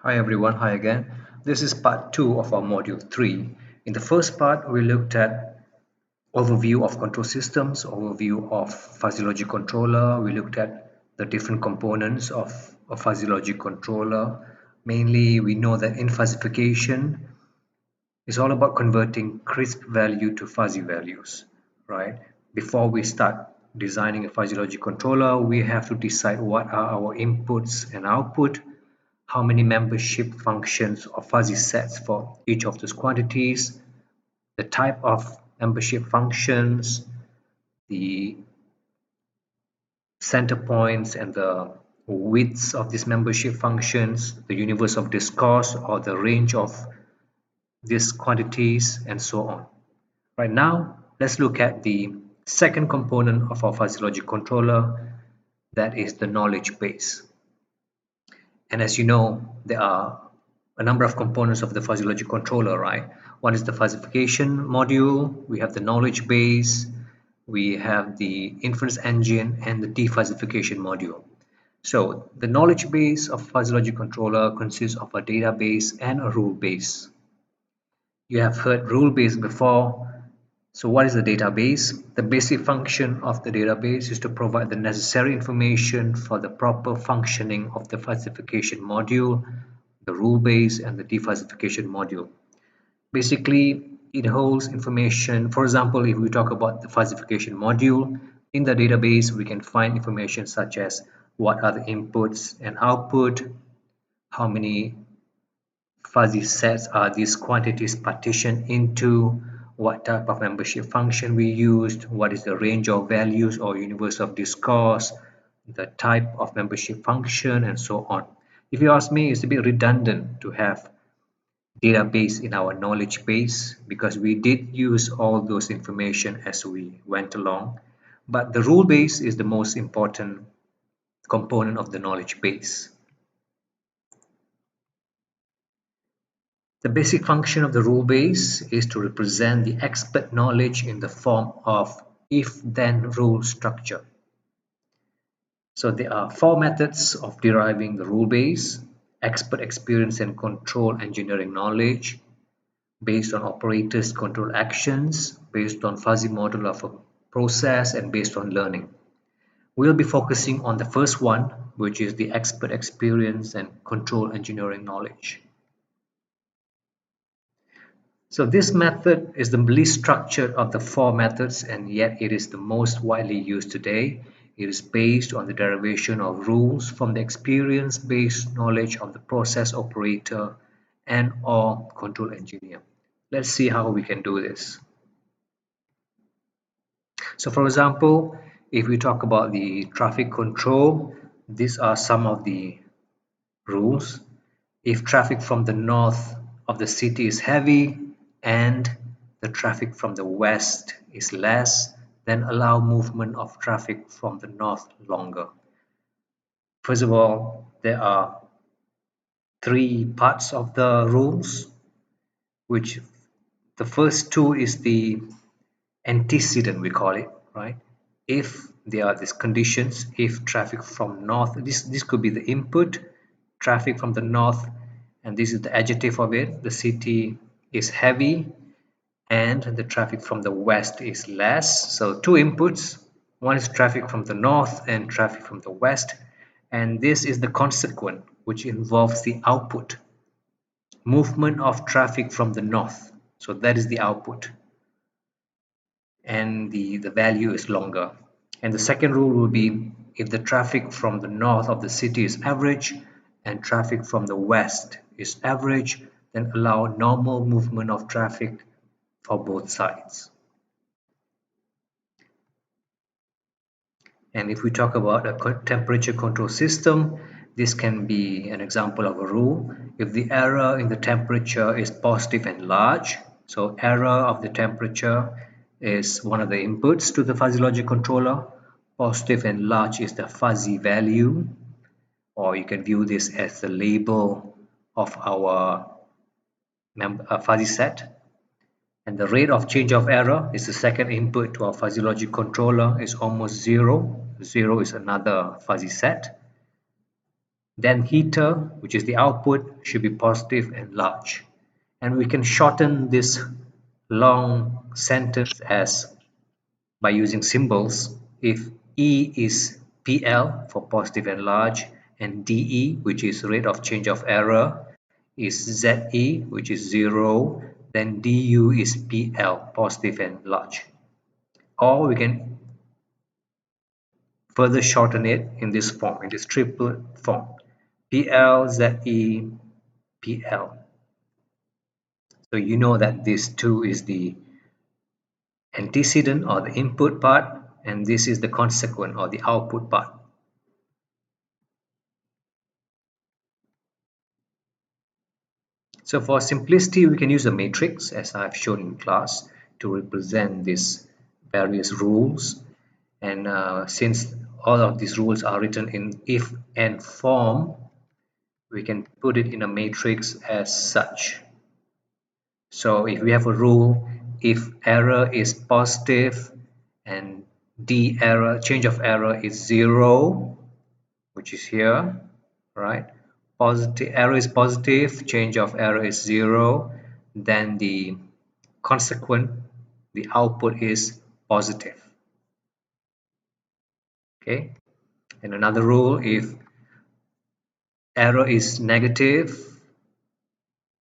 Hi everyone, hi again. This is part 2 of our module 3. In the first part, we looked at overview of control systems, overview of fuzzy logic controller. We looked at the different components of a fuzzy logic controller. Mainly, we know that in fuzzification is all about converting crisp value to fuzzy values, right? Before we start designing a fuzzy logic controller, we have to decide what are our inputs and output, how many membership functions or fuzzy sets for each of those quantities, the type of membership functions, the center points and the widths of these membership functions, the universe of discourse or the range of these quantities, and so on. Right now, let's look at the second component of our fuzzy logic controller, that is the knowledge base. And as you know, there are a number of components of the fuzzy logic controller, right? One is the fuzzification module, we have the knowledge base, we have the inference engine, and the defuzzification module. So the knowledge base of fuzzy logic controller consists of a database and a rule base. You have heard rule base before. So what is the database? The basic function of the database is to provide the necessary information for the proper functioning of the fuzzification module, the rule base, and the defuzzification module. Basically, it holds information. For example, if we talk about the fuzzification module, in the database, we can find information such as what are the inputs and output, how many fuzzy sets are these quantities partitioned into, what type of membership function we used, what is the range of values or universe of discourse, the type of membership function, and so on. If you ask me, it's a bit redundant to have database in our knowledge base because we did use all those information as we went along, but the rule base is the most important component of the knowledge base. The basic function of the rule base is to represent the expert knowledge in the form of if-then rule structure. So there are four methods of deriving the rule base: expert experience and control engineering knowledge, based on operators control actions, based on fuzzy model of a process, and based on learning. We'll be focusing on the first one, which is the expert experience and control engineering knowledge. So this method is the least structured of the four methods, and yet it is the most widely used today. It is based on the derivation of rules from the experience-based knowledge of the process operator and/or control engineer. Let's see how we can do this. So for example, if we talk about the traffic control, these are some of the rules. If traffic from the north of the city is heavy and the traffic from the west is less, then allow movement of traffic from the north longer. First of all, there are three parts of the rules, which the first two is the antecedent, we call it, right? If there are these conditions, if traffic from north, this could be the input, traffic from the north, and this is the adjective of it, the city is heavy and the traffic from the west is less. So two inputs, one is traffic from the north and traffic from the west, and this is the consequent, which involves the output, movement of traffic from the north. So that is the output, and the value is longer. And the second rule will be, if the traffic from the north of the city is average and traffic from the west is average, then allow normal movement of traffic for both sides. And if we talk about a temperature control system, this can be an example of a rule. If the error in the temperature is positive and large, so error of the temperature is one of the inputs to the fuzzy logic controller. Positive and large is the fuzzy value, or you can view this as the label of our fuzzy set. And the rate of change of error is the second input to our fuzzy logic controller, is almost zero. Zero is another fuzzy set. Then heater, which is the output, should be positive and large. And we can shorten this long sentence as by using symbols. If E is PL for positive and large, and DE, which is rate of change of error, is ZE, which is 0, then DU is PL, positive and large. Or we can further shorten it in this form, in this triplet form. PL, ZE, PL. So you know that this 2 is the antecedent or the input part, and this is the consequent or the output part. So for simplicity, we can use a matrix as I've shown in class to represent these various rules. And since all of these rules are written in if and form, we can put it in a matrix as such. So if we have a rule, if error is positive and d error, change of error is 0, which is here, right? Positive error is positive, change of error is 0, then the consequent, the output is positive. Okay, and another rule, if error is negative,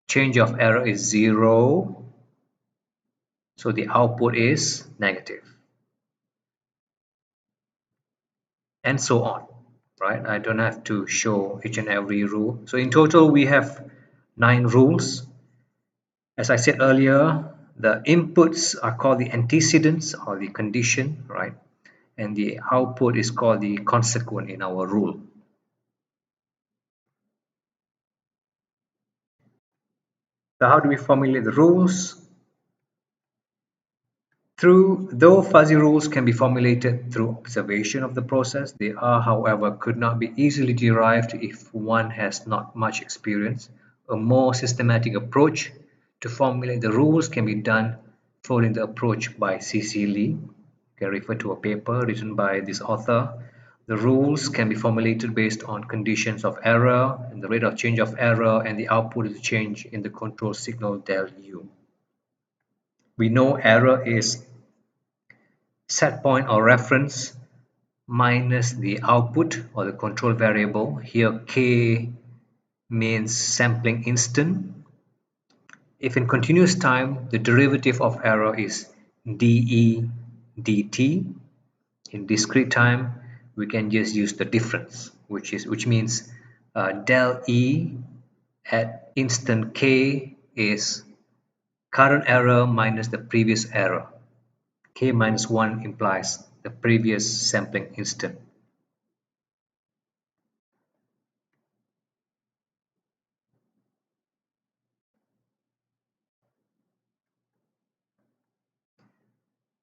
change of error is 0, so the output is negative, and so on, right? I don't have to show each and every rule. So in total we have 9 rules. As I said earlier, the inputs are called the antecedents or the condition, right? And the output is called the consequent in our rule. So how do we formulate the rules? Though fuzzy rules can be formulated through observation of the process, they are, however, could not be easily derived if one has not much experience. A more systematic approach to formulate the rules can be done following the approach by C.C. Lee. You can refer to a paper written by this author. The rules can be formulated based on conditions of error and the rate of change of error and the output of the change in the control signal del U. We know error is set point or reference minus the output or the control variable. Here k means sampling instant. If in continuous time the derivative of error is dE dt, in discrete time we can just use the difference, which means del E at instant k is current error minus the previous error. K minus 1 implies the previous sampling instant.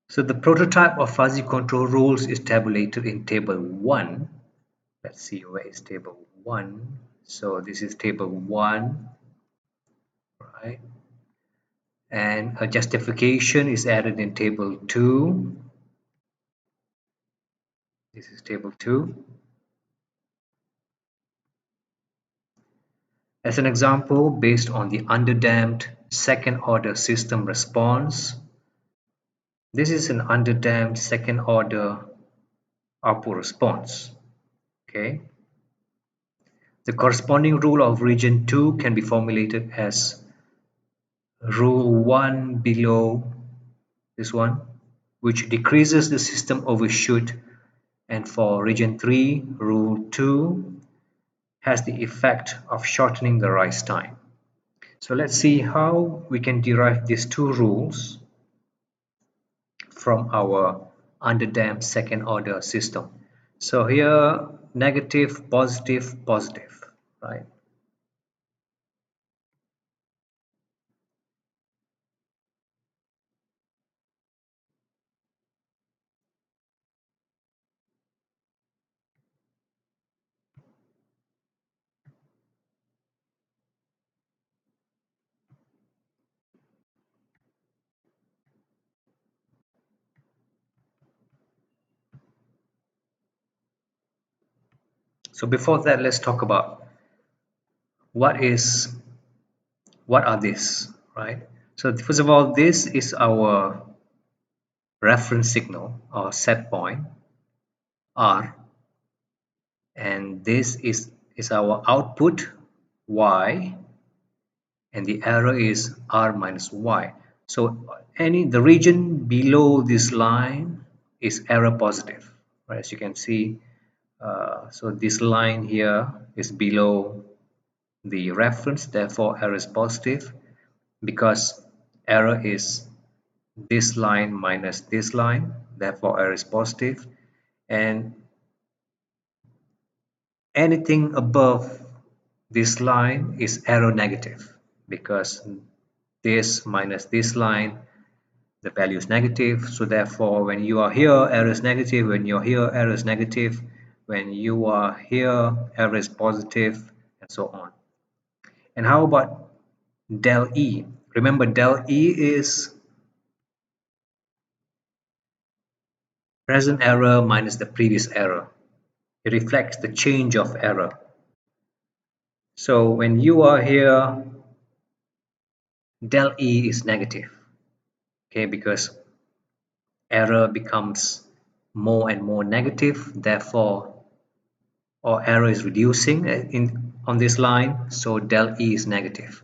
So the prototype of fuzzy control rules is tabulated in table 1. Let's see, where is table 1? So this is table 1, right? And a justification is added in table 2. This is table 2. As an example, based on the underdamped second order system response, this is an underdamped second order output response. Okay. The corresponding rule of region 2 can be formulated as rule 1 below this one, which decreases the system overshoot, and for region 3, rule 2 has the effect of shortening the rise time. So let's see how we can derive these two rules from our underdamped second order system. So here, negative, positive, positive, right? So before that, let's talk about what is what are these, right? So first of all, this is our reference signal or set point R, and this is our output Y, and the error is R minus Y. So the region below this line is error positive, right? As you can see, so this line here is below the reference, therefore error is positive, because error is this line minus this line, therefore error is positive, and anything above this line is error negative, because this minus this line, the value is negative. So therefore when you are here, error is negative. When you're here, error is negative. When you are here, error is positive, and so on. And how about del E? Remember, del E is present error minus the previous error. It reflects the change of error. So when you are here, del E is negative, okay, because error becomes more and more negative, therefore, or error is reducing in on this line, so del E is negative.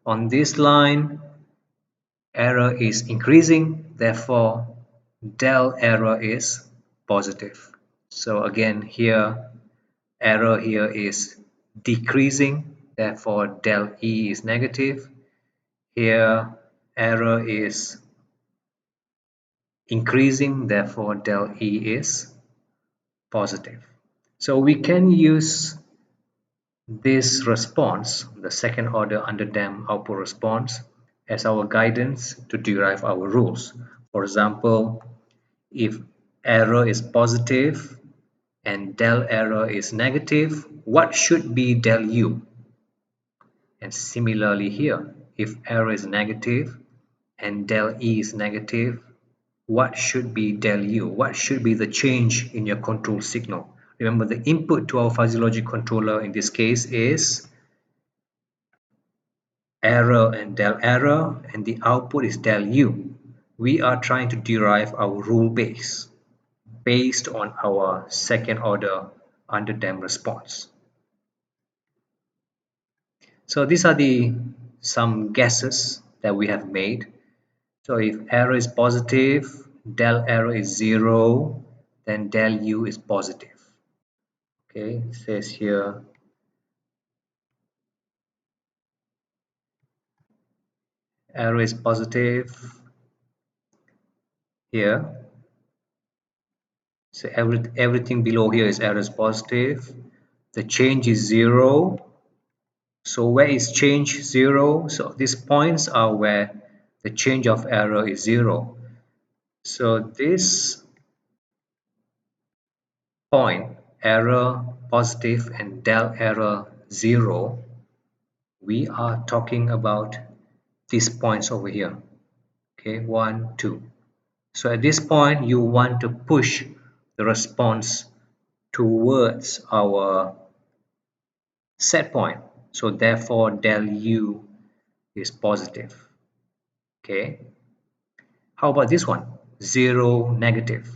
On this line, error is increasing, therefore del error is positive. So again here, error here is decreasing, therefore del E is negative. Here error is increasing, therefore del E is positive. So we can use this response, the second order underdamped output response, as our guidance to derive our rules. For example, if error is positive and del error is negative, what should be del U? And similarly here, if error is negative and del E is negative, what should be del U? What should be the change in your control signal? Remember, the input to our fuzzy logic controller in this case is error and del error, and the output is del U. We are trying to derive our rule base based on our second order underdamped response. So these are the some guesses that we have made. So if error is positive, del error is 0, then del U is positive. Okay, it says here error is positive here. So everything below here is error is positive. The change is 0. So where is change 0? So these points are where the change of error is 0. So this point, error positive and del error 0, we are talking about these points over here. Okay, 1, 2. So at this point, you want to push the response towards our set point. So therefore, del U is positive. Okay. How about this one? 0, negative.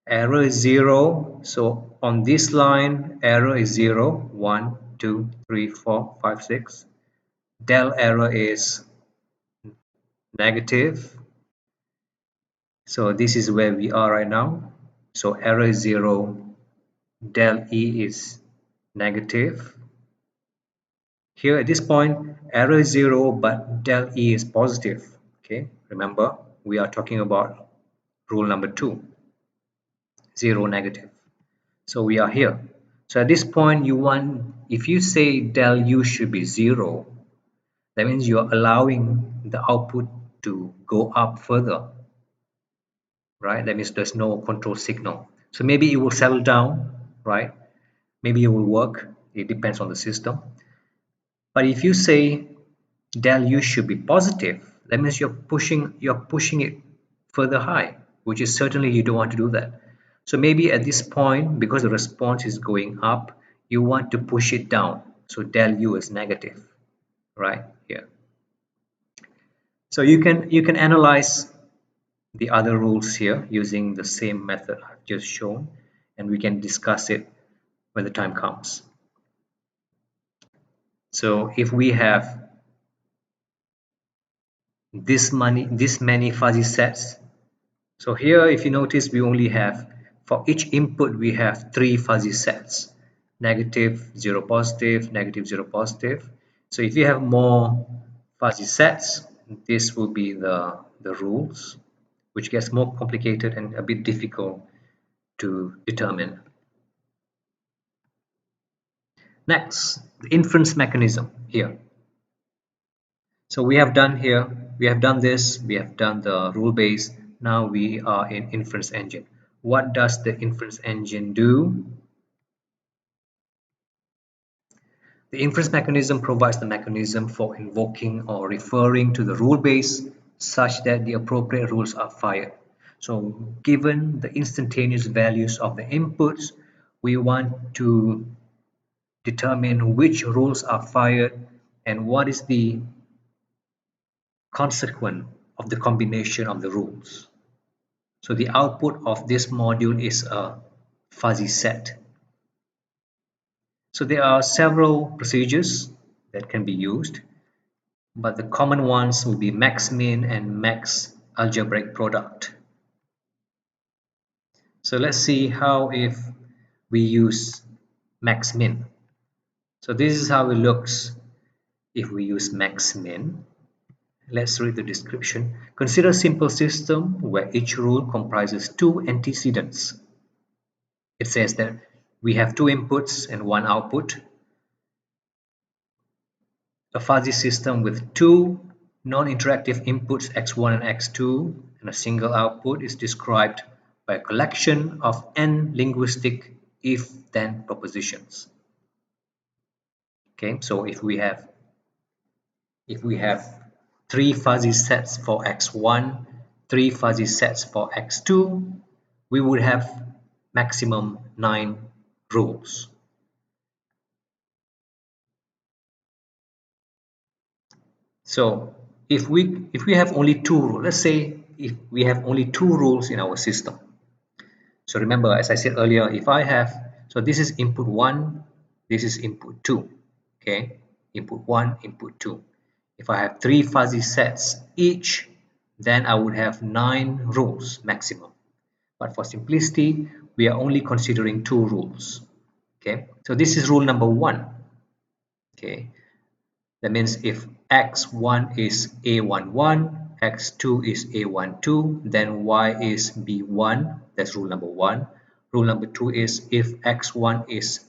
Error is 0. So on this line, error is 0. 1, 2, 3, 4, 5, 6. Del error is negative. So this is where we are right now. So error is 0. Del E is negative. Here at this point, error is 0, but del E is positive. Okay, remember, we are talking about rule number 2, 0, negative. So we are here. So at this point, if you say del U should be 0, that means you are allowing the output to go up further, right? That means there's no control signal. So maybe it will settle down, right? Maybe it will work. It depends on the system. But if you say del U should be positive, that means you're pushing it further high, which is certainly you don't want to do that. So maybe at this point, because the response is going up, you want to push it down. So del U is negative, right here. So you can analyze the other rules here using the same method I've just shown, and we can discuss it when the time comes. So if we have this many fuzzy sets, so here if you notice we only have, for each input we have 3 fuzzy sets, negative, 0 positive, negative, 0 positive. So if you have more fuzzy sets, this will be the rules, which gets more complicated and a bit difficult to determine. Next, the inference mechanism here. So we have done here, we have done this, we have done the rule base. Now we are in inference engine. What does the inference engine do? The inference mechanism provides the mechanism for invoking or referring to the rule base such that the appropriate rules are fired. So given the instantaneous values of the inputs, we want to determine which rules are fired and what is the consequence of the combination of the rules. So the output of this module is a fuzzy set. So there are several procedures that can be used, but the common ones will be max min and max algebraic product. So let's see how if we use max min. So this is how it looks if we use max min. Let's read the description. Consider a simple system where each rule comprises 2 antecedents. It says that we have 2 inputs and 1 output. A fuzzy system with 2 non-interactive inputs x1 and x2 and a single output is described by a collection of n linguistic if-then propositions. Okay, so if we have 3 fuzzy sets for x1, 3 fuzzy sets for x2, we would have maximum 9 rules. So if we have only 2 rules, let's say if we have only 2 rules in our system. So remember, as I said earlier, if I have, so this is input 1, this is input 2, okay, input 1, input 2. If I have 3 fuzzy sets each, then I would have 9 rules maximum. But for simplicity, we are only considering 2 rules. Okay, so this is rule number 1. Okay, that means if x1 is a11, x2 is a12, then y is b1. That's rule number 1. Rule number 2 is if x1 is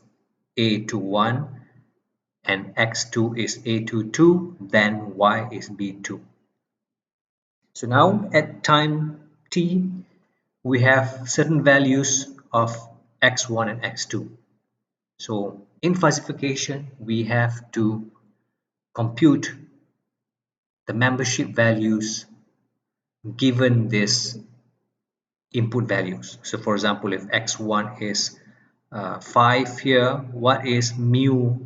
a21 and x2 is a22, then y is b2. So now at time t, we have certain values of x1 and x2. So in falsification, we have to compute the membership values given this input values. So for example, if x1 is 5 here, what is mu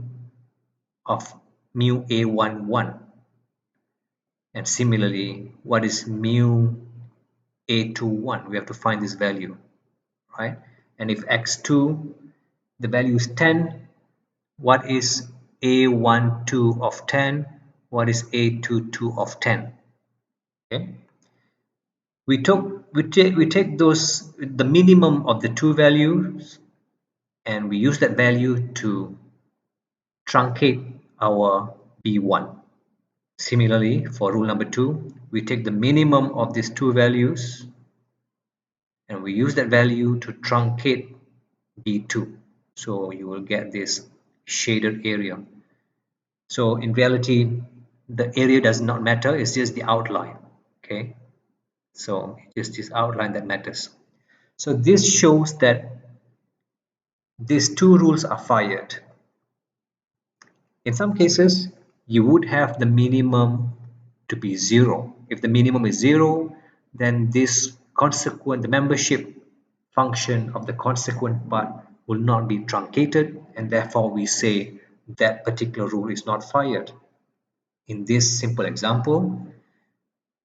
of mu a11? And similarly, what is mu a21? We have to find this value, right? And if x2, the value is 10, what is a12 of 10? What is a22 of 10? Okay. We take those, the minimum of the 2 values, and we use that value to truncate our b1. Similarly, for rule number 2, we take the minimum of these 2 values and we use that value to truncate b2. So you will get this shaded area. So in reality, the area does not matter, it's just the outline. Okay, so it's this outline that matters. So this shows that these 2 rules are fired. In some cases, you would have the minimum to be 0. If the minimum is 0, then this consequent, the membership function of the consequent part will not be truncated, and therefore we say that particular rule is not fired. In this simple example,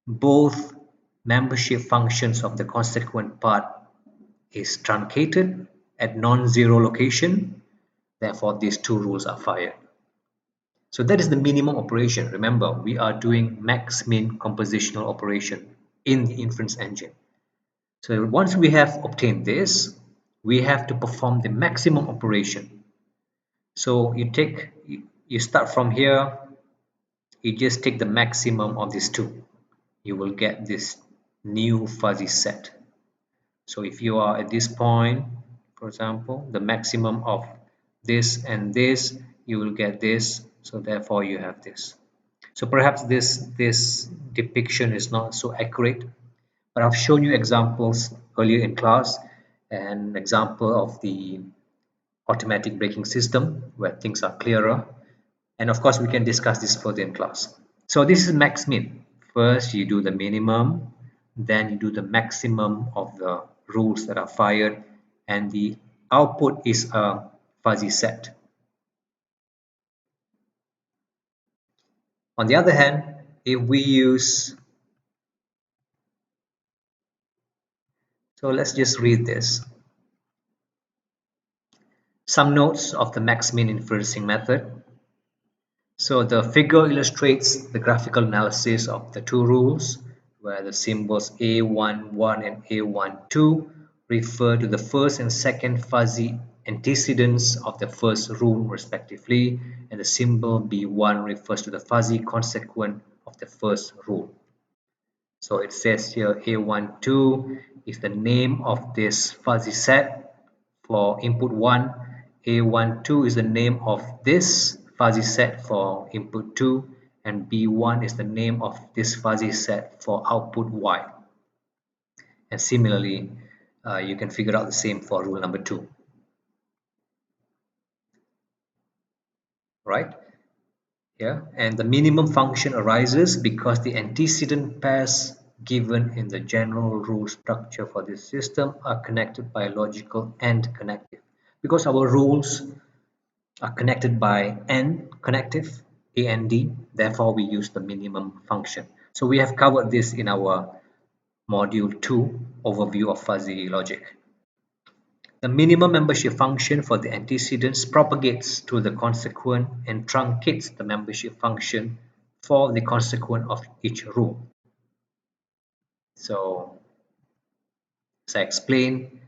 both membership functions of the consequent part is truncated at non-zero location, therefore these two rules are fired. So that is the minimum operation. Remember, we are doing max-min compositional operation in the inference engine. So once we have obtained this, we have to perform the maximum operation. So you start from here, you just take the maximum of these two. You will get this new fuzzy set. So if you are at this point, for example, the maximum of this and this, you will get this. So therefore you have this. So perhaps this depiction is not so accurate, but I've shown you examples earlier in class, an example of the automatic braking system where things are clearer. And of course, we can discuss this further in class. So this is max min. First, you do the minimum, then you do the maximum of the rules that are fired, and the output is a fuzzy set. On the other hand, if we use, so let's just read this. Some notes of the max-min inferencing method. So the figure illustrates the graphical analysis of the two rules, where the symbols A11 and A12 refer to the first and second fuzzy antecedents of the first rule respectively, and the symbol B1 refers to the fuzzy consequent of the first rule. So it says here A12 is the name of this fuzzy set for input 1. A12 is the name of this fuzzy set for input 2, and B1 is the name of this fuzzy set for output Y. And similarly, you can figure out the same for rule number 2. Right? Yeah, and the minimum function arises because the antecedent pairs given in the general rule structure for this system are connected by a logical AND connective. Because our rules are connected by AND connective, AND, therefore we use the minimum function. So we have covered this in our module 2 overview of fuzzy logic. The minimum membership function for the antecedents propagates to the consequent and truncates the membership function for the consequent of each rule. So, as I explained,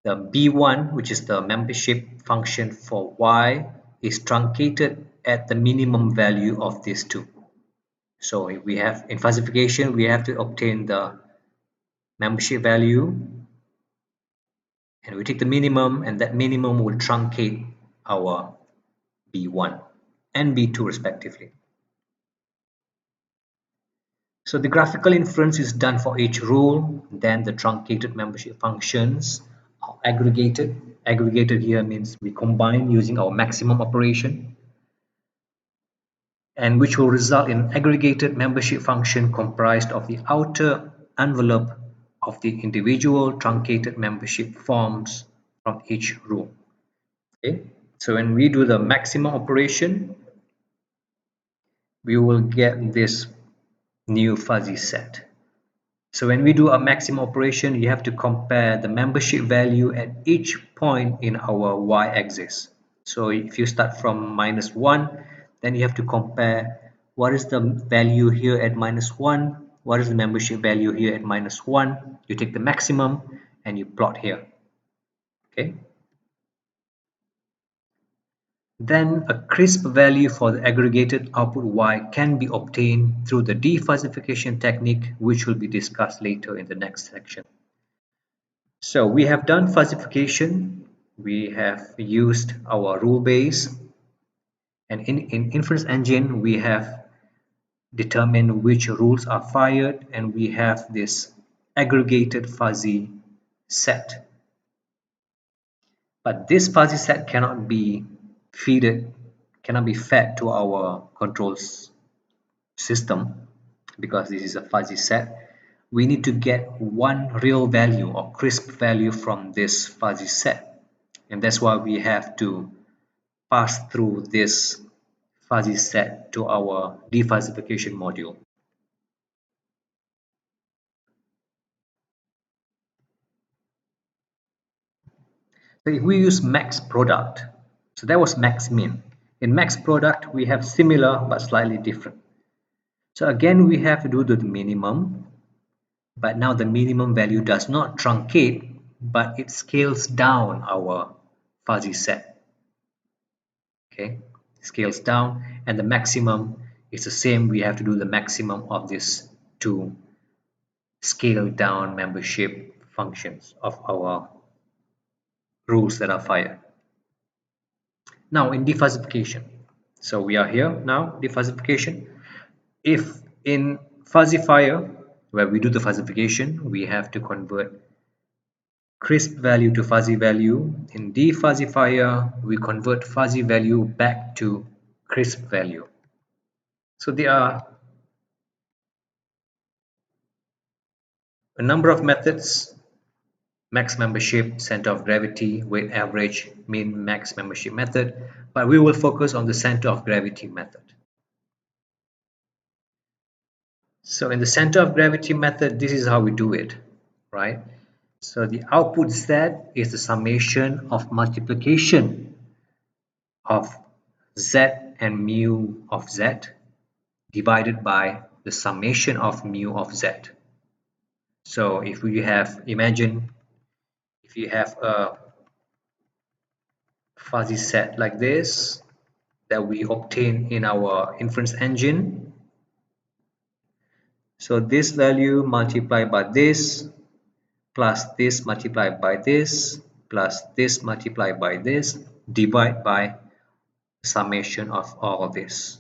the B1, which is the membership function for Y, is truncated at the minimum value of these two. So if we have in fuzzification, we have to obtain the membership value, and we take the minimum, and that minimum will truncate our B1 and B2 respectively. So the graphical inference is done for each rule, then the truncated membership functions are aggregated. Aggregated here means we combine using our maximum operation, and which will result in aggregated membership function comprised of the outer envelope of the individual truncated membership forms from each rule. Okay, so when we do the maximum operation, we will get this new fuzzy set. So when we do a maximum operation, you have to compare the membership value at each point in our y-axis. So if you start from -1, then you have to compare what is the value here at -1, what is the membership value here at -1. You take the maximum and you plot here. Okay. Then a crisp value for the aggregated output y can be obtained through the defuzzification technique, which will be discussed later in the next section. So we have done fuzzification, we have used our rule base, and in inference engine we have determined which rules are fired, and we have this aggregated fuzzy set. But this fuzzy set cannot be fed to our controls system because this is a fuzzy set. we need to get one real value or crisp value from this fuzzy set, and that's why we have to pass through this fuzzy set to our defuzzification module. So if we use max product, so that was max min. In max product, we have similar but slightly different. So again, we have to do the minimum, but now the minimum value does not truncate, but it scales down our fuzzy set. Okay, scales down, and the maximum is the same. We have to do the maximum of these two scale down membership functions of our rules that are fired. Now in defuzzification, so we are here now, defuzzification. If in fuzzifier, where we do the fuzzification, we have to convert crisp value to fuzzy value. In defuzzifier, we convert fuzzy value back to crisp value. So there are a number of methods: max membership, center of gravity, weight average, min max membership method, but we will focus on the center of gravity method. So in the center of gravity method, this is how we do it, right? So the output Z is the summation of multiplication of Z and mu of Z divided by the summation of mu of Z. So if we have, imagine if you have a fuzzy set like this that we obtain in our inference engine. So this value multiplied by this plus this multiplied by this plus this multiplied by this divide by summation of all of this.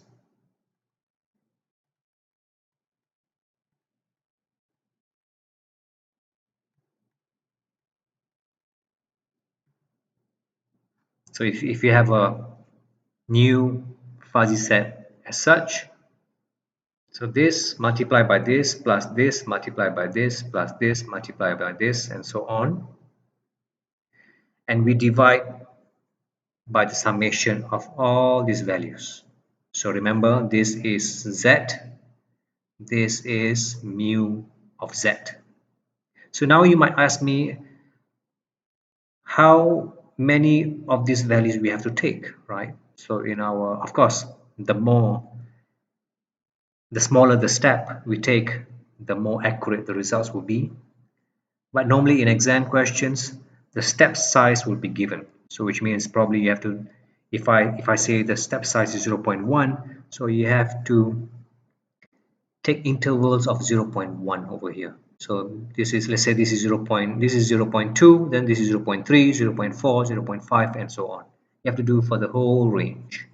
So if you have a new fuzzy set as such, so this multiplied by this plus this multiplied by this plus this multiplied by this and so on, and we divide by the summation of all these values. So remember, this is Z, this is mu of Z. So now you might ask me how many of these values we have to take, right? So in our, of course, the smaller the step we take, the more accurate the results will be. But normally in exam questions, the step size will be given. So which means probably you have to, if I say the step size is 0.1, so you have to take intervals of 0.1 over here. So this is, let's say this is 0. This is 0.2, then this is 0.3, 0.4, 0.5, and so on. You have to do for the whole range.